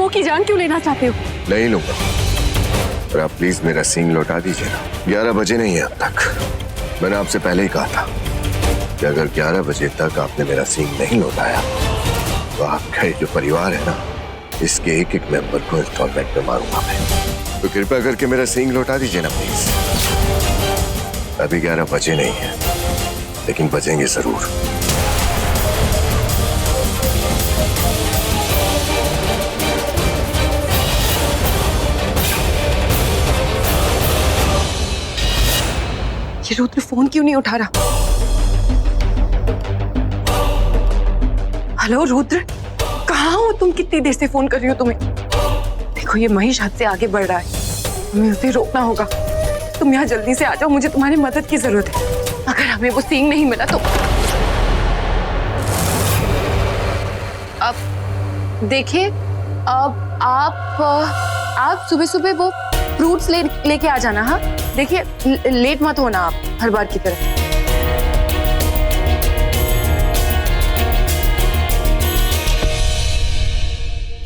की जान क्यों लेना चाहते हो? नहीं लूंगा, पर आप प्लीज मेरा सींग लौटा दीजिए ना। 11 बजे नहीं है अब तक। मैंने आपसे पहले ही कहा था कि अगर 11 बजे तक आपने मेरा सींग नहीं लौटाया तो आपका ये जो परिवार है ना, इसके एक एक मेंबर को इंस्टॉलमेंट में मारूंगा मैं। तो कृपया करके मेरा सींग लौटा दीजिए ना प्लीज। अभी 11 बजे नहीं है, लेकिन बजेंगे जरूर। ये रुद्र फोन क्यों नहीं उठा रहा? हेलो रुद्र, कहाँ हो तुम? कितनी देर से फोन कर रही हो तुम्हें? देखो ये महेश हद से आगे बढ़ रहा है, हमें उसे रोकना होगा। तुम यहाँ जल्दी से आ जाओ, मुझे तुम्हारी मदद की जरूरत है। अगर हमें वो सींग नहीं मिला तो अब देखिए, अब आप सुबह सुबह वो फ्रूट्स लेके आ जाना। हाँ देखिए, लेट मत होना आप हर बार की तरह।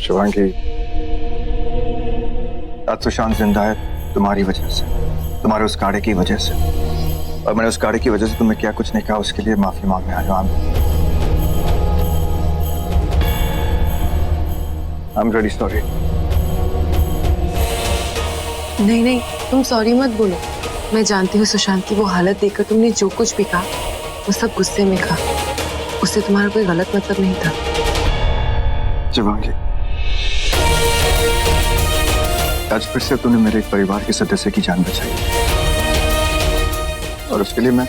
शिवांगी, आज सुशांत जिंदा है तुम्हारी वजह से, तुम्हारे उस काढ़े की वजह से। और मैंने उस काढ़े की वजह से तुम्हें क्या कुछ नहीं कहा, उसके लिए माफी मांगने आया हूं। I am really sorry. नहीं नहीं, तुम सॉरी मत बोलो। मैं जानती हूँ सुशांत की वो हालत देखकर तुमने जो कुछ भी कहा वो सब गुस्से में कहा। उससे तुम्हारा कोई गलत मतलब नहीं था। शिवांगी, आज फिर से तूने मेरे एक परिवार के सदस्य की जान बचाई, और उसके लिए मैं,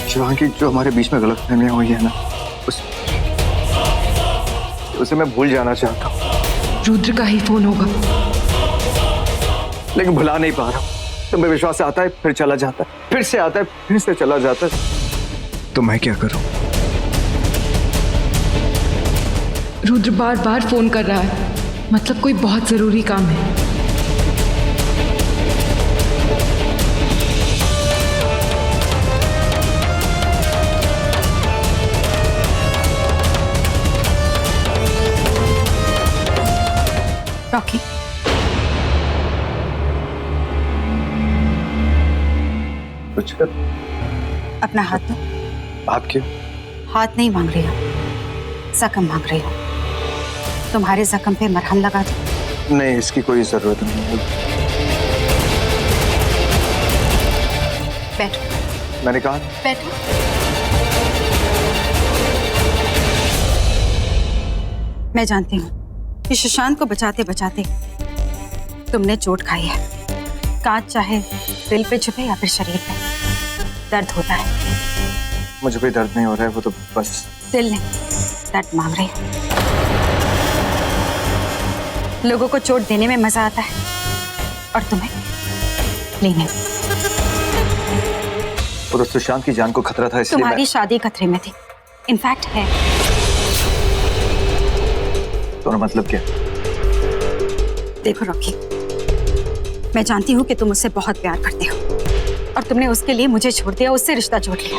शिवांगी, जो हमारे बीच में गलतफहमियां हुई है ना, उसे मैं भूल जाना चाहता हूँ। रुद्र का ही फोन होगा, लेकिन भुला नहीं पा रहा हूँ। तुम्हें विश्वास आता है फिर चला जाता है, फिर से आता है फिर से चला जाता है। तो मैं क्या करूं? रुद्र बार बार फोन कर रहा है, मतलब कोई बहुत जरूरी काम है। रॉकी, कुछ अपना हाथ दो। हाथ क्यों? हाथ नहीं मांग रही हो, जख्म मांग रही हो। तुम्हारे जख्म पे मरहम लगा दो। नहीं, इसकी कोई जरूरत नहीं है। बैठो। मैंने कहा बैठो। मैं जानती हूँ कि सुशांत को बचाते बचाते तुमने चोट खाई है। कांच चाहे दिल पे छुपे या फिर शरीर पे, दर्द होता है। मुझे कोई दर्द नहीं हो रहा है, वो तो बस दिल नहीं, दर्द मांग रही है। लोगों को चोट देने में मजा आता है और तुम्हें लेने। वो तो सुशांत की जान को खतरा था, इसलिए तुम्हारी शादी खतरे में थी। इनफैक्ट है। तो मतलब क्या? देखो रॉकी, मैं जानती हूँ कि तुम उससे बहुत प्यार करते हो और तुमने उसके लिए मुझे छोड़ दिया, उससे रिश्ता जोड़ लिया।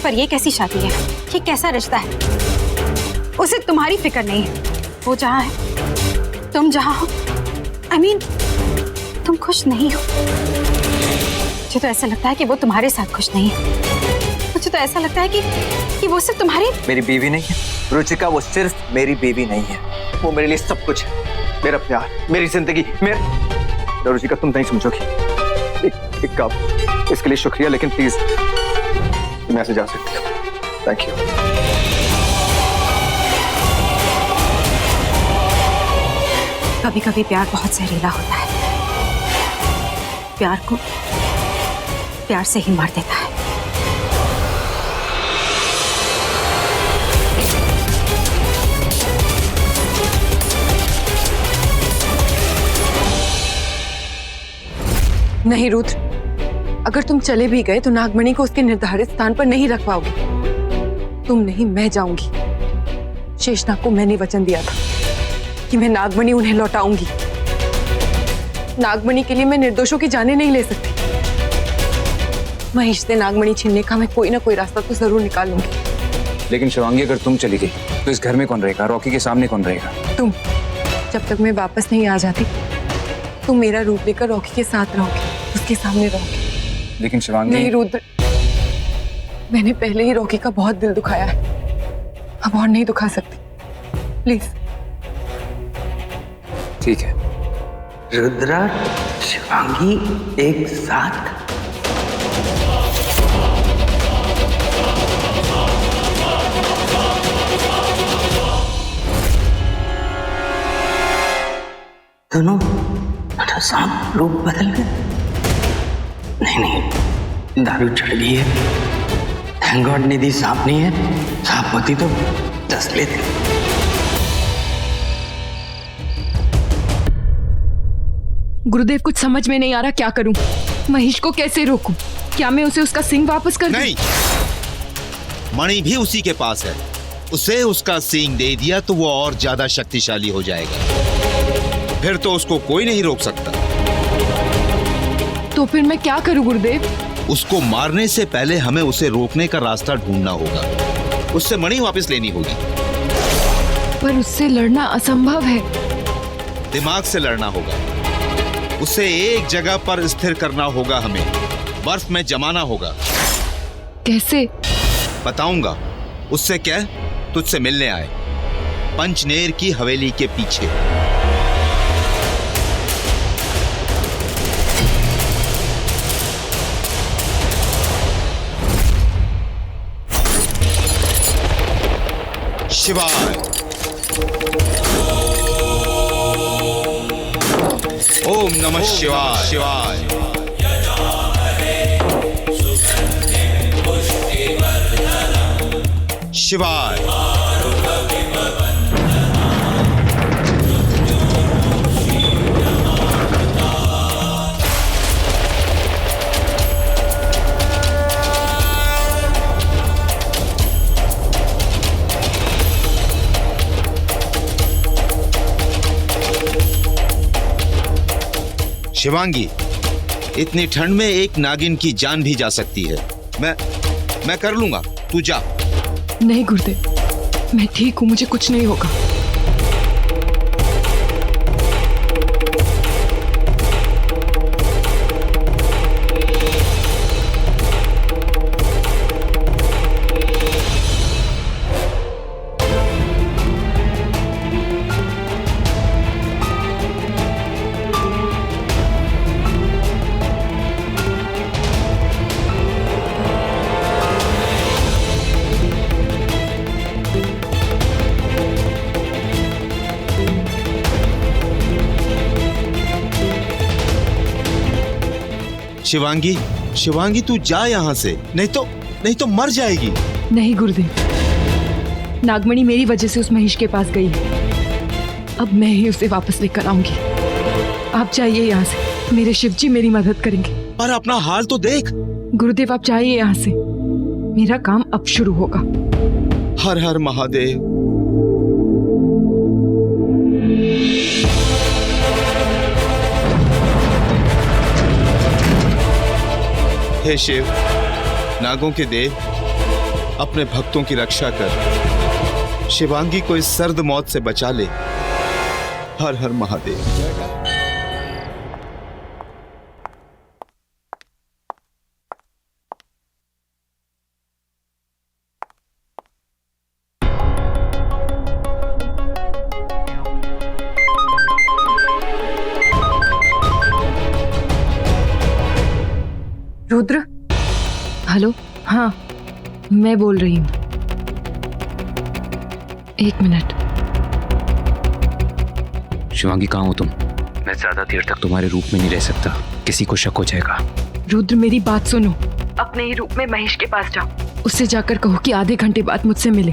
पर ये कैसी शादी है? ये कैसा रिश्ता है? उसे तुम्हारी फिक्र नहीं है। वो जहाँ है, तुम जहाँ हो, I mean, तुम खुश नहीं हो। मुझे तो ऐसा लगता है कि वो तुम्हारे साथ खुश नहीं है। मुझे तो ऐसा लगता है कि वो सिर्फ तुम्हारी मेरी बीवी नहीं है रुचिका, वो सिर्फ मेरी बीवी नहीं है, वो मेरे लिए सब कुछ है। मेरा प्यार, मेरी जिंदगी, रुचिका, तुम नहीं समझोगी। एक काम, इसके लिए शुक्रिया, लेकिन प्लीज मैं ऐसे जा सकती हूँ। Thank you. कभी कभी प्यार बहुत जहरीला होता है। प्यार को प्यार से ही मार देता है। नहीं रुद्र, अगर तुम चले भी गए तो नागमणि को उसके निर्धारित स्थान पर नहीं रख पाओगे। तुम नहीं, मैं जाऊंगी। शेषनाग को मैंने वचन दिया था कि मैं नागमणि उन्हें लौटाऊंगी। नागमणि के लिए मैं निर्दोषों की जानें नहीं ले सकती। महेश से नागमणि छीनने का मैं कोई ना कोई रास्ता तो जरूर निकालूंगी। लेकिन शिवांगी, अगर तुम चली गई तो इस घर में कौन रहेगा? रॉकी के सामने कौन रहेगा? तुम। जब तक मैं वापस नहीं आ जाती तुम मेरा रूप लेकर रॉकी के साथ रहोगे, उसके सामने रहोगे। लेकिन शिवांगी। नहीं रुद्र, मैंने पहले ही रॉकी का बहुत दिल दुखाया है, अब और नहीं दुखा सकती। प्लीज। ठीक है। रुद्रा शिवांगी एक साथ। दोनों सांप रूप बदल गए। नहीं, दारू चढ़ गई है। थैंक गॉड निधि सांप नहीं है, सांप होती तो डस लेते। गुरुदेव, कुछ समझ में नहीं आ रहा, क्या करूं? महेश को कैसे रोकूं? क्या मैं उसे उसका सिंह वापस कर दूं? नहीं, मणि भी उसी के पास है। उसे उसका सींग दे दिया तो वो और ज्यादा शक्तिशाली हो जाएगा। फिर तो उसको कोई नहीं रोक सकता। तो फिर मैं क्या करूं गुरुदेव? उसको मारने से पहले हमें उसे रोकने का रास्ता ढूंढना होगा। उससे मणि वापस लेनी होगी। पर उससे लड़ना असंभव है। दिमाग से लड़ना होगा। उसे एक जगह पर स्थिर करना होगा। हमें बर्फ में जमाना होगा। कैसे? बताऊंगा। उससे कह तुझसे मिलने आए, पंचनेर की हवेली के पीछे। शिवाय। ओम नमः शिवाय। शिवाय। शिवाय। शिवांगी, इतनी ठंड में एक नागिन की जान भी जा सकती है। मैं कर लूंगा, तू जा। नहीं गुरुदेव, मैं ठीक हूं, मुझे कुछ नहीं होगा। शिवांगी, शिवांगी तू जा यहां से, नहीं तो मर जाएगी। नहीं गुरुदेव, नागमणि मेरी वजह से उस महेश के पास गई है। अब मैं ही उसे वापस लेकर आऊंगी। आप जाइए यहाँ से, मेरे शिव जी मेरी मदद करेंगे। पर अपना हाल तो देख। गुरुदेव आप जाइए यहाँ से, मेरा काम अब शुरू होगा। हर हर महादेव। हे शिव, नागों के देव, अपने भक्तों की रक्षा कर। शिवांगी को इस सर्द मौत से बचा ले। हर हर महादेव। रुद्र, हेलो। हाँ, मैं बोल रही हूँ। एक मिनट। शिवांगी कहाँ हो तुम? मैं ज्यादा देर तक तुम्हारे रूप में नहीं रह सकता, किसी को शक हो जाएगा। रुद्र मेरी बात सुनो, अपने ही रूप में महेश के पास जाओ। उससे जाकर कहो कि आधे घंटे बाद मुझसे मिले,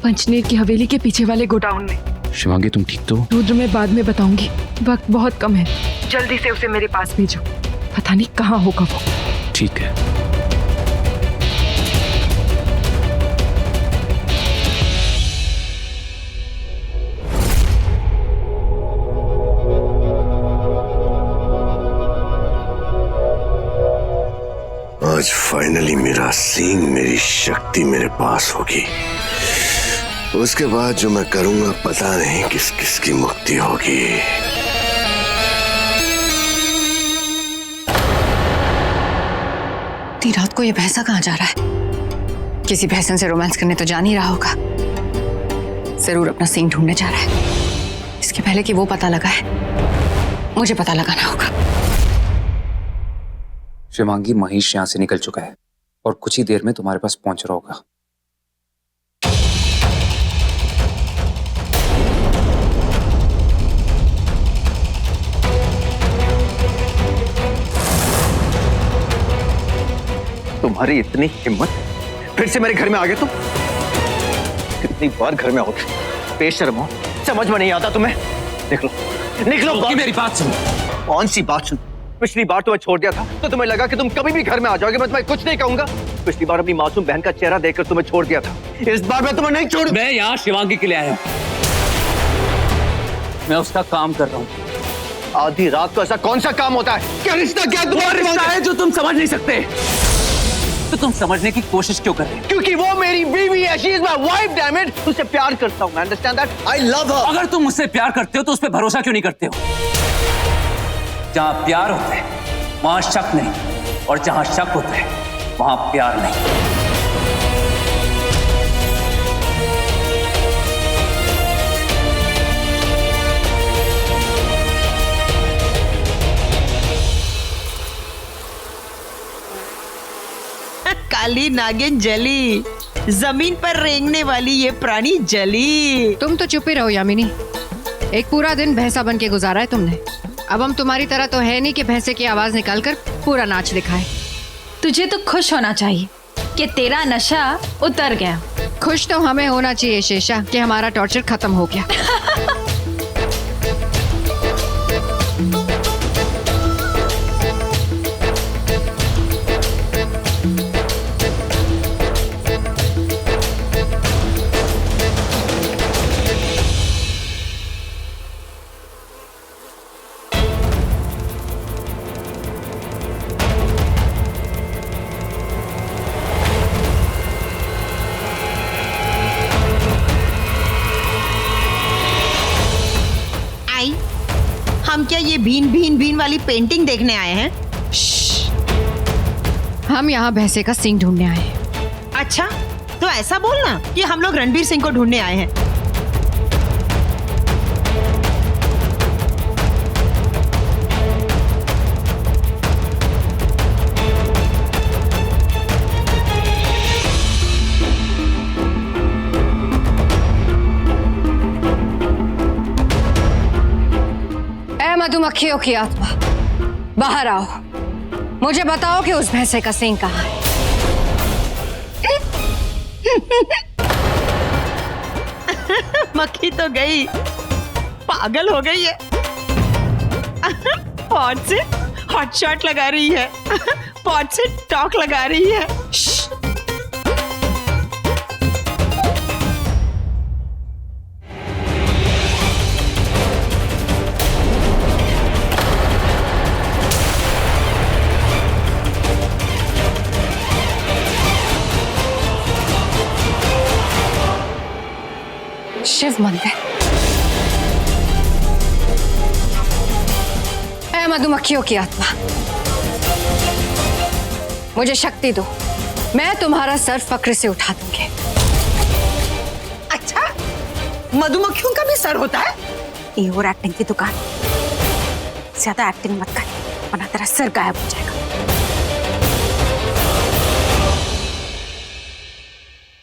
पंचनेर की हवेली के पीछे वाले गोडाउन में। शिवांगी तुम ठीक तो? रुद्र मैं बाद में बताऊंगी, वक्त बहुत कम है। जल्दी से उसे मेरे पास भेजो, पता नहीं कहाँ होगा वो। ठीक है। आज फाइनली मेरा सींग, मेरी शक्ति मेरे पास होगी। उसके बाद जो मैं करूंगा पता नहीं किस किस की मुक्ति होगी। इतनी रात को ये भैंसा कहाँ जा रहा है? किसी भैंसन से रोमांस करने तो जा नहीं रहा होगा। जरूर अपना सींग ढूंढने जा रहा है। इसके पहले कि वो पता लगा है, मुझे पता लगाना होगा। शिवांगी, महेश यहाँ से निकल चुका है और कुछ ही देर में तुम्हारे पास पहुंच रहा होगा। तुम्हारी इतनी हिम्मत, फिर से मेरे घर में आ गए तुम? कितनी बार घर में आओगे? बेशर्म हो, समझ में नहीं आता तुम्हें? निकलो निकलो। मेरी बात सुनो। कौन सी बात सुन? पिछली बार तुम्हें छोड़ दिया था तो तुम्हें लगा कि तुम कभी भी घर में आ जाओगे, मैं तुम्हें कुछ नहीं कहूंगा। पिछली बार अपनी मासूम बहन का चेहरा देखकर तुम्हें छोड़ दिया था, इस बार मैं तुम्हें नहीं छोड़ूंगा। मैं यहाँ शिवांगी के लिए आया हूँ, मैं उसका काम कर रहा हूँ। आधी रात को ऐसा कौन सा काम होता है? क्या रिश्ता, क्या तुम्हारा रिश्ता है जो तुम समझ नहीं सकते? तो तुम समझने की कोशिश क्यों कर रहे हो? क्योंकि वो मेरी बीवी है, she is my wife, damn it. उससे प्यार करता हूँ, अंडरस्टैंड दैट, आई लव हर। अगर तुम मुझसे प्यार करते हो तो उस पर भरोसा क्यों नहीं करते हो? जहां प्यार होता है वहां शक नहीं, और जहां शक होता है वहां प्यार नहीं। काली नागिन जली, जमीन पर रेंगने वाली ये प्राणी जली। तुम तो चुप ही रहो यामिनी। एक पूरा दिन भैंसा बन के गुजारा है तुमने। अब हम तुम्हारी तरह तो है नहीं कि भैंसे की आवाज निकालकर पूरा नाच दिखाए। तुझे तो खुश होना चाहिए कि तेरा नशा उतर गया। खुश तो हमें होना चाहिए शेषा कि हमारा टॉर्चर खत्म हो गया। हम क्या ये भीन भीन भीन वाली पेंटिंग देखने आए हैं? हम यहाँ भैंसे का सींग ढूंढने आए हैं। अच्छा, तो ऐसा बोलना कि हम लोग रणबीर सिंह को ढूंढने आए हैं। मधुमक्खियों की आत्मा, बाहर आओ। मुझे बताओ कि उस भैंसे का सींग कहाँ है। मक्खी तो गई, पागल हो गई है। पॉट से हॉट शॉट लगा रही है, पॉट से टॉक लगा रही है। शिव मंदिर। ऐ मधुमक्खियों की आत्मा, मुझे शक्ति दो, मैं तुम्हारा सर फक्र से उठा दूंगी। अच्छा, मधुमक्खियों का भी सर होता है? ये और एक्टिंग की दुकान, ज्यादा एक्टिंग मत कर वरना तेरा सर गायब हो जाएगा।